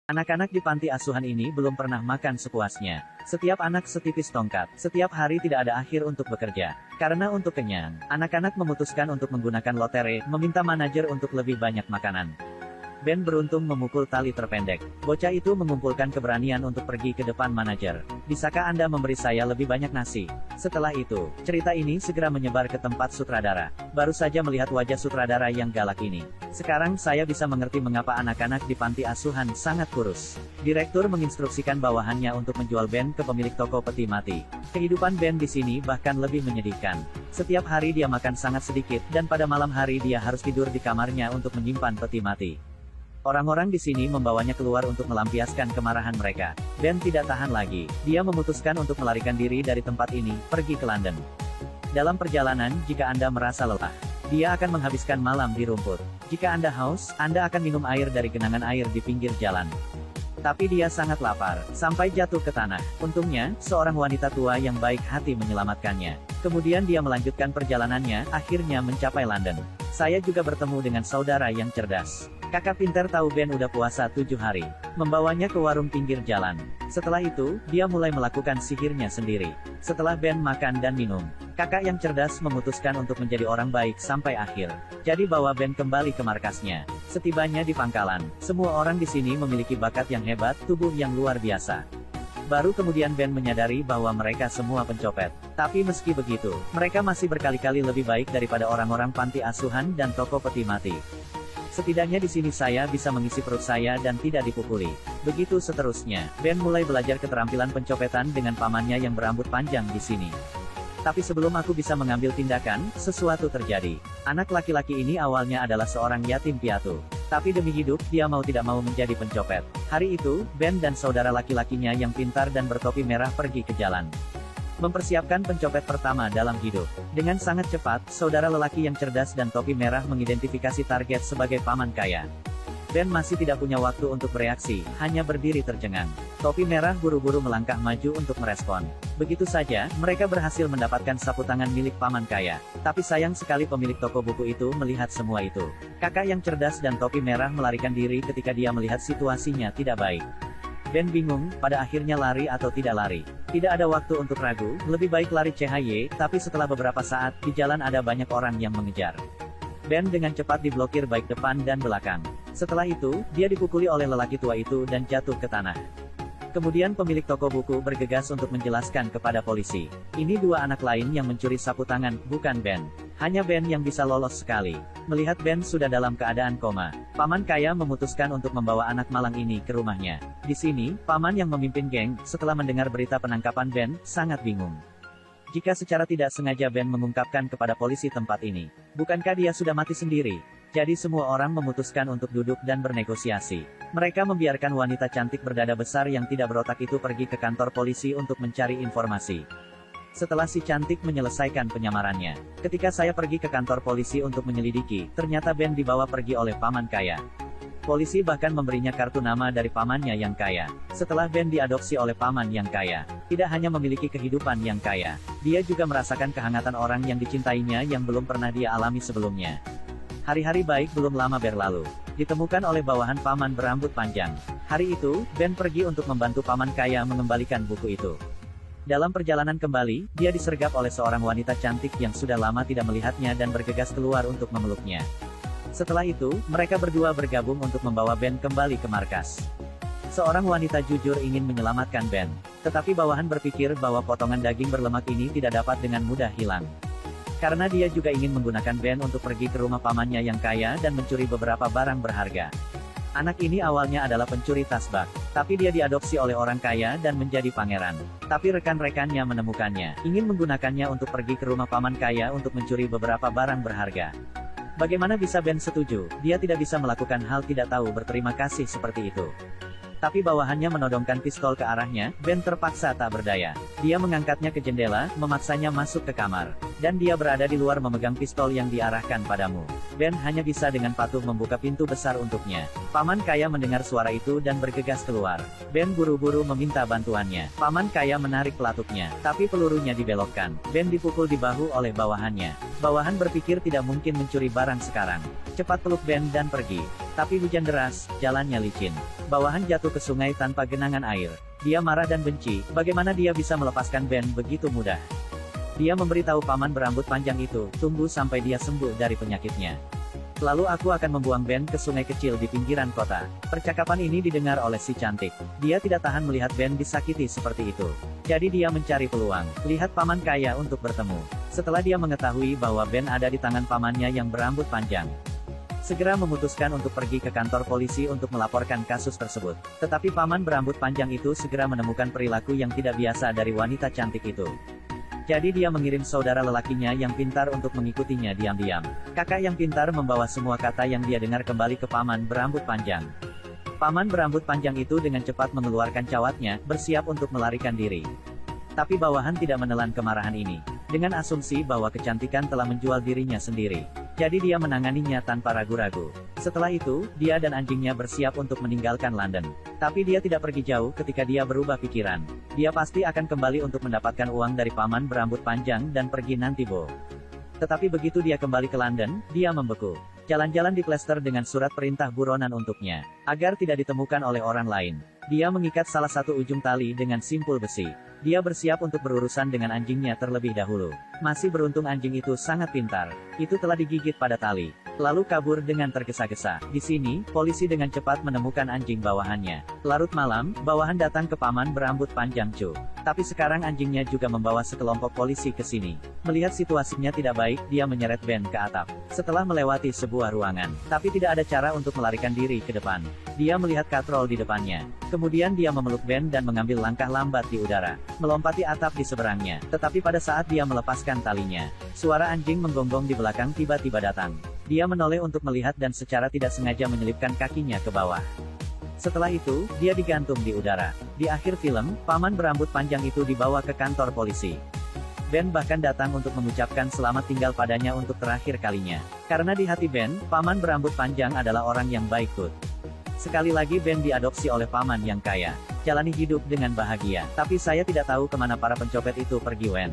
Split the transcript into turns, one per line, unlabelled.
Anak-anak di panti asuhan ini belum pernah makan sepuasnya. Setiap anak setipis tongkat. Setiap hari tidak ada akhir untuk bekerja. Karena untuk kenyang, anak-anak memutuskan untuk menggunakan lotre, meminta manajer untuk lebih banyak makanan. Ben beruntung memukul tali terpendek. Bocah itu mengumpulkan keberanian untuk pergi ke depan manajer. Bisakah Anda memberi saya lebih banyak nasi? Setelah itu, cerita ini segera menyebar ke tempat sutradara. Baru saja melihat wajah sutradara yang galak ini, sekarang saya bisa mengerti mengapa anak-anak di panti asuhan sangat kurus. Direktur menginstruksikan bawahannya untuk menjual Ben ke pemilik toko peti mati. Kehidupan Ben di sini bahkan lebih menyedihkan. Setiap hari dia makan sangat sedikit, dan pada malam hari dia harus tidur di kamarnya untuk menyimpan peti mati. Orang-orang di sini membawanya keluar untuk melampiaskan kemarahan mereka. Ben tidak tahan lagi. Dia memutuskan untuk melarikan diri dari tempat ini, pergi ke London. Dalam perjalanan, jika Anda merasa lelah, dia akan menghabiskan malam di rumput. Jika Anda haus, Anda akan minum air dari genangan air di pinggir jalan. Tapi dia sangat lapar, sampai jatuh ke tanah. Untungnya, seorang wanita tua yang baik hati menyelamatkannya. Kemudian dia melanjutkan perjalanannya, akhirnya mencapai London. Saya juga bertemu dengan saudara yang cerdas. Kakak pintar tahu Ben udah puasa 7 hari. Membawanya ke warung pinggir jalan. Setelah itu, dia mulai melakukan sihirnya sendiri. Setelah Ben makan dan minum, kakak yang cerdas memutuskan untuk menjadi orang baik sampai akhir. Jadi bawa Ben kembali ke markasnya. Setibanya di pangkalan, semua orang di sini memiliki bakat yang hebat, tubuh yang luar biasa. Baru kemudian Ben menyadari bahwa mereka semua pencopet. Tapi meski begitu, mereka masih berkali-kali lebih baik daripada orang-orang panti asuhan dan toko peti mati. Setidaknya di sini saya bisa mengisi perut saya dan tidak dipukuli. Begitu seterusnya, Ben mulai belajar keterampilan pencopetan dengan pamannya yang berambut panjang di sini. Tapi sebelum aku bisa mengambil tindakan, sesuatu terjadi. Anak laki-laki ini awalnya adalah seorang yatim piatu. Tapi demi hidup, dia mau tidak mau menjadi pencopet. Hari itu, Ben dan saudara laki-lakinya yang pintar dan bertopi merah pergi ke jalan. Mempersiapkan pencopet pertama dalam hidup. Dengan sangat cepat, saudara lelaki yang cerdas dan topi merah mengidentifikasi target sebagai paman kaya. Ben masih tidak punya waktu untuk bereaksi, hanya berdiri tercengang. Topi merah buru-buru melangkah maju untuk merespon. Begitu saja, mereka berhasil mendapatkan sapu tangan milik paman kaya. Tapi sayang sekali pemilik toko buku itu melihat semua itu. Kakak yang cerdas dan topi merah melarikan diri ketika dia melihat situasinya tidak baik. Ben bingung, pada akhirnya lari atau tidak lari. Tidak ada waktu untuk ragu, lebih baik lari CHY, tapi setelah beberapa saat, di jalan ada banyak orang yang mengejar. Ben dengan cepat diblokir baik depan dan belakang. Setelah itu, dia dipukuli oleh lelaki tua itu dan jatuh ke tanah. Kemudian pemilik toko buku bergegas untuk menjelaskan kepada polisi. Ini dua anak lain yang mencuri sapu tangan, bukan Ben. Hanya Ben yang bisa lolos sekali. Melihat Ben sudah dalam keadaan koma, paman kaya memutuskan untuk membawa anak malang ini ke rumahnya. Di sini, paman yang memimpin geng, setelah mendengar berita penangkapan Ben, sangat bingung. Jika secara tidak sengaja Ben mengungkapkan kepada polisi tempat ini, bukankah dia sudah mati sendiri? Jadi semua orang memutuskan untuk duduk dan bernegosiasi. Mereka membiarkan wanita cantik berdada besar yang tidak berotak itu pergi ke kantor polisi untuk mencari informasi. Setelah si cantik menyelesaikan penyamarannya, ketika saya pergi ke kantor polisi untuk menyelidiki, ternyata Ben dibawa pergi oleh paman kaya. Polisi bahkan memberinya kartu nama dari pamannya yang kaya. Setelah Ben diadopsi oleh paman yang kaya, tidak hanya memiliki kehidupan yang kaya, dia juga merasakan kehangatan orang yang dicintainya yang belum pernah dia alami sebelumnya. Hari-hari baik belum lama berlalu. Ditemukan oleh bawahan paman berambut panjang. Hari itu, Ben pergi untuk membantu paman kaya mengembalikan buku itu. Dalam perjalanan kembali, dia disergap oleh seorang wanita cantik yang sudah lama tidak melihatnya dan bergegas keluar untuk memeluknya. Setelah itu, mereka berdua bergabung untuk membawa Ben kembali ke markas. Seorang wanita jujur ingin menyelamatkan Ben. Tetapi bawahan berpikir bahwa potongan daging berlemak ini tidak dapat dengan mudah hilang. Karena dia juga ingin menggunakan Ben untuk pergi ke rumah pamannya yang kaya dan mencuri beberapa barang berharga. Anak ini awalnya adalah pencuri tas bak, tapi dia diadopsi oleh orang kaya dan menjadi pangeran. Tapi rekan-rekannya menemukannya, ingin menggunakannya untuk pergi ke rumah paman kaya untuk mencuri beberapa barang berharga. Bagaimana bisa Ben setuju? Dia tidak bisa melakukan hal tidak tahu berterima kasih seperti itu. Tapi bawahannya menodongkan pistol ke arahnya, Ben terpaksa tak berdaya. Dia mengangkatnya ke jendela, memaksanya masuk ke kamar. Dan dia berada di luar memegang pistol yang diarahkan padamu. Ben hanya bisa dengan patuh membuka pintu besar untuknya. Paman kaya mendengar suara itu dan bergegas keluar. Ben buru-buru meminta bantuannya. Paman kaya menarik pelatuknya, tapi pelurunya dibelokkan. Ben dipukul di bahu oleh bawahannya. Bawahan berpikir tidak mungkin mencuri barang sekarang. Cepat peluk Ben dan pergi. Tapi hujan deras, jalannya licin. Bawahan jatuh ke sungai tanpa genangan air. Dia marah dan benci, bagaimana dia bisa melepaskan Ben begitu mudah. Dia memberitahu paman berambut panjang itu, tunggu sampai dia sembuh dari penyakitnya. Lalu aku akan membuang Ben ke sungai kecil di pinggiran kota. Percakapan ini didengar oleh si cantik. Dia tidak tahan melihat Ben disakiti seperti itu. Jadi dia mencari peluang. Lihat paman kaya untuk bertemu. Setelah dia mengetahui bahwa Ben ada di tangan pamannya yang berambut panjang, segera memutuskan untuk pergi ke kantor polisi untuk melaporkan kasus tersebut. Tetapi paman berambut panjang itu segera menemukan perilaku yang tidak biasa dari wanita cantik itu. Jadi dia mengirim saudara lelakinya yang pintar untuk mengikutinya diam-diam. Kakak yang pintar membawa semua kata yang dia dengar kembali ke paman berambut panjang. Paman berambut panjang itu dengan cepat mengeluarkan cawatnya, bersiap untuk melarikan diri. Tapi bawahan tidak menelan kemarahan ini. Dengan asumsi bahwa kecantikan telah menjual dirinya sendiri. Jadi dia menanganinya tanpa ragu-ragu. Setelah itu, dia dan anjingnya bersiap untuk meninggalkan London. Tapi dia tidak pergi jauh ketika dia berubah pikiran. Dia pasti akan kembali untuk mendapatkan uang dari paman berambut panjang dan pergi nanti Bo. Tetapi begitu dia kembali ke London, dia membeku. Jalan-jalan diplester dengan surat perintah buronan untuknya, agar tidak ditemukan oleh orang lain. Dia mengikat salah satu ujung tali dengan simpul besi. Dia bersiap untuk berurusan dengan anjingnya terlebih dahulu. Masih beruntung anjing itu sangat pintar. Itu telah digigit pada tali, lalu kabur dengan tergesa-gesa. Di sini, polisi dengan cepat menemukan anjing bawahannya. Larut malam, bawahan datang ke paman berambut panjang Chu. Tapi sekarang anjingnya juga membawa sekelompok polisi ke sini. Melihat situasinya tidak baik, dia menyeret Ben ke atap. Setelah melewati sebuah ruangan, tapi tidak ada cara untuk melarikan diri ke depan. Dia melihat katrol di depannya. Kemudian dia memeluk Ben dan mengambil langkah lambat di udara, melompati atap di seberangnya. Tetapi pada saat dia melepaskan talinya, suara anjing menggonggong di belakang tiba-tiba datang. Dia menoleh untuk melihat dan secara tidak sengaja menyelipkan kakinya ke bawah. Setelah itu, dia digantung di udara. Di akhir film, paman berambut panjang itu dibawa ke kantor polisi. Ben bahkan datang untuk mengucapkan selamat tinggal padanya untuk terakhir kalinya. Karena di hati Ben, paman berambut panjang adalah orang yang baik good. Sekali lagi Ben diadopsi oleh paman yang kaya. Jalani hidup dengan bahagia. Tapi saya tidak tahu kemana para pencopet itu pergi Wen.